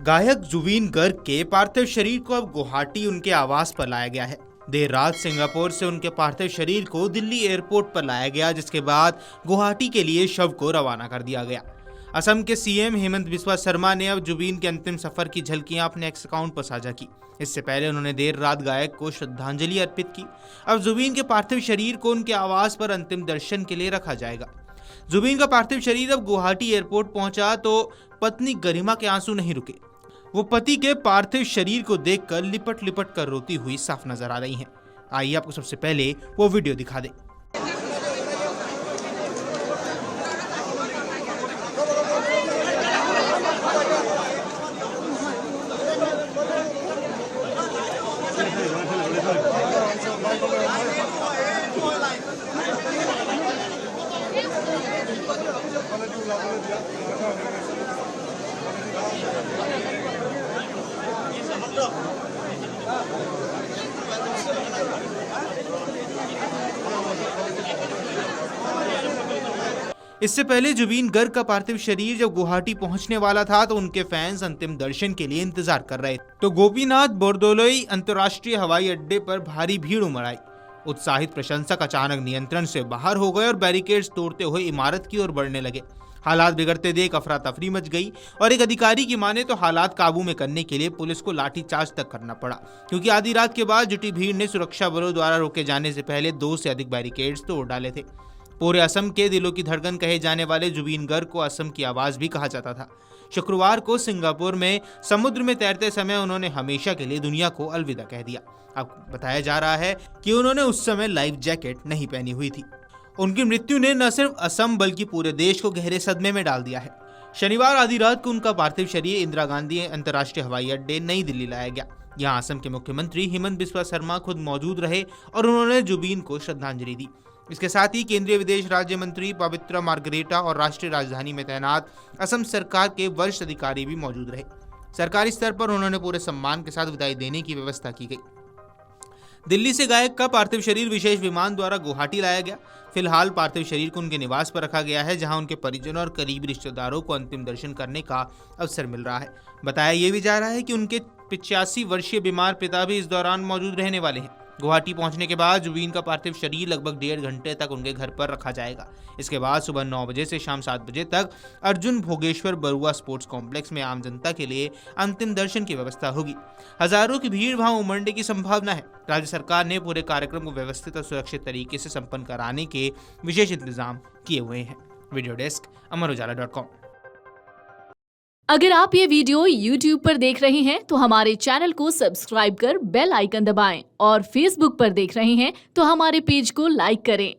गायक जुबीन गर्ग के पार्थिव शरीर को अब गुवाहाटी उनके आवास पर लाया गया है। देर रात सिंगापुर से उनके पार्थिव शरीर को दिल्ली एयरपोर्ट पर लाया गया, जिसके बाद गुवाहाटी के लिए शव को रवाना कर दिया गया। असम के सीएम हेमंत बिस्वा शर्मा ने अब जुबीन के अंतिम सफर की झलकियां अपने एक्स अकाउंट पर साझा की। इससे पहले उन्होंने देर रात गायक को श्रद्धांजलि अर्पित की। अब जुबीन के पार्थिव शरीर को उनके आवास पर अंतिम दर्शन के लिए रखा जाएगा। जुबीन का पार्थिव शरीर अब गुवाहाटी एयरपोर्ट पहुंचा तो पत्नी गरिमा के आंसू नहीं रुके। वो पति के पार्थिव शरीर को देखकर लिपट लिपट कर रोती हुई साफ नजर आ रही हैं। आइए आपको सबसे पहले वो वीडियो दिखा दें। इससे पहले जुबीन गर्ग का पार्थिव शरीर जब गुवाहाटी पहुंचने वाला था तो उनके फैंस अंतिम दर्शन के लिए इंतजार कर रहे थे। तो गोपीनाथ बोरदोलोई अंतर्राष्ट्रीय हवाई अड्डे पर भारी भीड़ उमड़ आई। उत्साहित प्रशंसक अचानक नियंत्रण से बाहर हो गए और बैरिकेड्स तोड़ते हुए इमारत की ओर बढ़ने लगे। हालात बिगड़ते देख अफरा तफरी मच गई और एक अधिकारी की माने तो हालात काबू में करने के लिए पुलिस को लाठीचार्ज तक करना पड़ा, क्योंकि आधी रात के बाद जुटी भीड़ ने सुरक्षा बलों द्वारा रोके जाने से पहले 2 से अधिक बैरिकेड्स तोड़ डाले थे। पूरे असम के दिलों की धड़कन कहे जाने वाले जुबीन गर्ग को असम की आवाज भी कहा जाता था। शुक्रवार को सिंगापुर में समुद्र में तैरते समय उन्होंने हमेशा के लिए दुनिया को अलविदा कह दिया। अब बताया जा रहा है कि उन्होंने उस समय लाइफ जैकेट नहीं पहनी हुई थी। उनकी मृत्यु ने न सिर्फ असम बल्कि पूरे देश को गहरे सदमे में डाल दिया है। शनिवार आधी रात को उनका पार्थिव शरीर इंदिरा गांधी अंतर्राष्ट्रीय हवाई अड्डे नई दिल्ली लाया गया। यहाँ असम के मुख्यमंत्री हेमंत बिस्वा शर्मा खुद मौजूद रहे और उन्होंने जुबीन को श्रद्धांजलि दी। इसके साथ ही केंद्रीय विदेश राज्य मंत्री पवित्रा मार्गरेटा और राष्ट्रीय राजधानी में तैनात असम सरकार के वरिष्ठ अधिकारी भी मौजूद रहे। सरकारी स्तर पर उन्होंने पूरे सम्मान के साथ विदाई देने की व्यवस्था की गई। दिल्ली से गायक का पार्थिव शरीर विशेष विमान द्वारा गुवाहाटी लाया गया। फिलहाल पार्थिव शरीर को उनके निवास पर रखा गया है, जहां उनके परिजनों और करीबी रिश्तेदारों को अंतिम दर्शन करने का अवसर मिल रहा है। बताया यह भी जा रहा है कि उनके 85 वर्षीय बीमार पिता भी इस दौरान मौजूद रहने वाले हैं। गुवाहाटी पहुंचने के बाद जुबीन का पार्थिव शरीर लगभग 1.5 घंटे तक उनके घर पर रखा जाएगा। इसके बाद सुबह 9 बजे से शाम 7 बजे तक अर्जुन भोगेश्वर बरुआ स्पोर्ट्स कॉम्प्लेक्स में आम जनता के लिए अंतिम दर्शन की व्यवस्था होगी। हजारों की भीड़ वहां उमड़ने की संभावना है। राज्य सरकार ने पूरे कार्यक्रम को व्यवस्थित और सुरक्षित तरीके से संपन्न कराने के विशेष इंतजाम किए हुए हैं। Video desk Amar Ujala dot com. अगर आप ये वीडियो YouTube पर देख रहे हैं तो हमारे चैनल को सब्सक्राइब कर बेल आइकन दबाएं और Facebook पर देख रहे हैं तो हमारे पेज को लाइक करें।